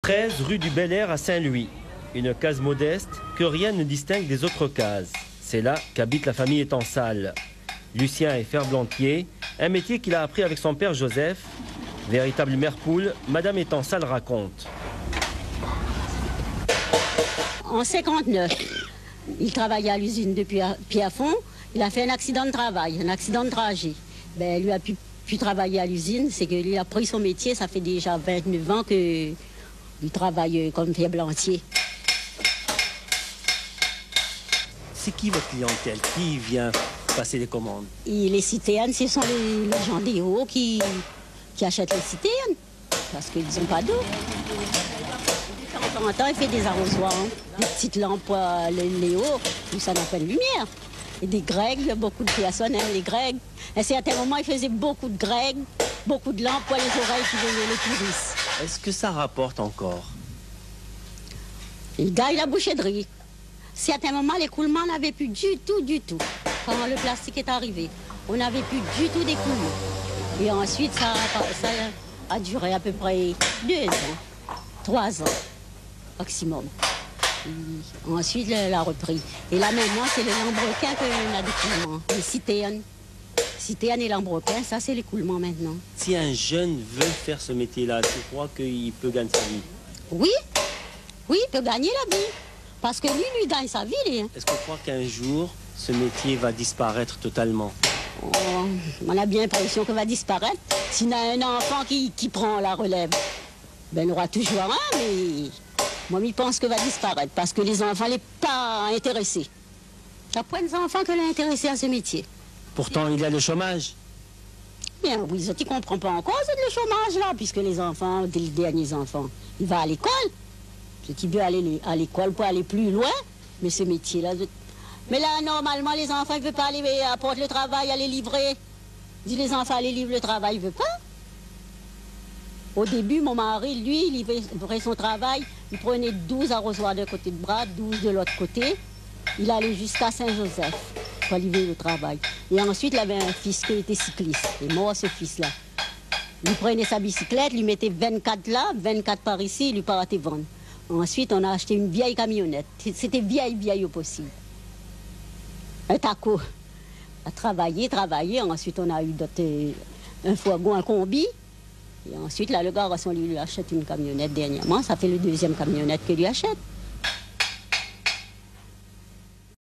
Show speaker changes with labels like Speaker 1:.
Speaker 1: 13 rue du Bel Air à Saint-Louis. Une case modeste que rien ne distingue des autres cases. C'est là qu'habite la famille Étansal. Lucien est ferblantier, un métier qu'il a appris avec son père Joseph. Véritable mère-poule, Madame Étansal raconte.
Speaker 2: En 59, il travaillait à l'usine de Pierrefonds. Il a fait un accident de travail, un accident de trajet. Ben, lui a pu travailler à l'usine, c'est qu'il a pris son métier, ça fait déjà 29 ans qu'il travaille comme ferblantier.
Speaker 1: C'est qui votre clientèle? Qui vient passer les commandes?
Speaker 2: Et les citernes, ce sont les gens des hauts qui achètent les citernes, parce qu'ils n'ont pas d'eau. De temps en temps, il fait des arrosoirs, hein. Des petites lampes, les hauts, où ça n'a pas de lumière. Et des grègues, beaucoup de personnes aiment les grègues. À un certain moment, il faisait beaucoup de grègues, beaucoup de lampes pour les oreilles qui venaient les touristes.
Speaker 1: Est-ce que ça rapporte encore?
Speaker 2: Il gagne la bouchèderie. À certains moments, l'écoulement n'avait plus du tout. Quand le plastique est arrivé, on n'avait plus du tout d'écoulement. Et ensuite, ça a duré à peu près 2 ans, 3 ans maximum. Et ensuite, elle a repris. Et là, maintenant, c'est le lambrequin qu'on a d'écoulement. Les citernes. Citernes et lambrequin, ça, c'est l'écoulement maintenant.
Speaker 1: Si un jeune veut faire ce métier-là, tu crois qu'il peut gagner sa vie?
Speaker 2: Oui, il peut gagner la vie. Parce que lui gagne sa vie. Hein.
Speaker 1: Est-ce qu'on croit qu'un jour, ce métier va disparaître totalement?
Speaker 2: Oh, on a bien l'impression qu'il va disparaître. S'il y a un enfant qui prend la relève, ben, il y aura toujours un, mais moi, je pense qu'il va disparaître parce que les enfants ne sont pas intéressés. Il y a plein d'enfants qui sont intéressés à ce métier.
Speaker 1: Pourtant, il y a le chômage.
Speaker 2: Bien, oui, ils ne comprennent pas encore le chômage, là, puisque les enfants, les derniers enfants, ils vont à l'école. Ceux qui veulent aller à l'école pour aller plus loin, mais ce métier-là... Mais là, normalement, les enfants ne veulent pas aller apporter le travail, aller livrer. Dit les enfants, aller livrer le travail, ils ne veulent pas. Au début, mon mari, lui, il livrait son travail. Il prenait 12 arrosoirs d'un côté de bras, 12 de l'autre côté. Il allait jusqu'à Saint-Joseph pour livrer le travail. Et ensuite, il avait un fils qui était cycliste. Il est mort, ce fils-là. Il prenait sa bicyclette, il mettait 24 là, 24 par ici, il lui partait vendre. Ensuite, on a acheté une vieille camionnette. C'était vieille au possible. Un taco. A travaillé. Ensuite, on a eu un fourgon, un combi. Et ensuite, là, le garçon lui achète une camionnette dernièrement. Ça fait le 2e camionnette qu'il lui achète.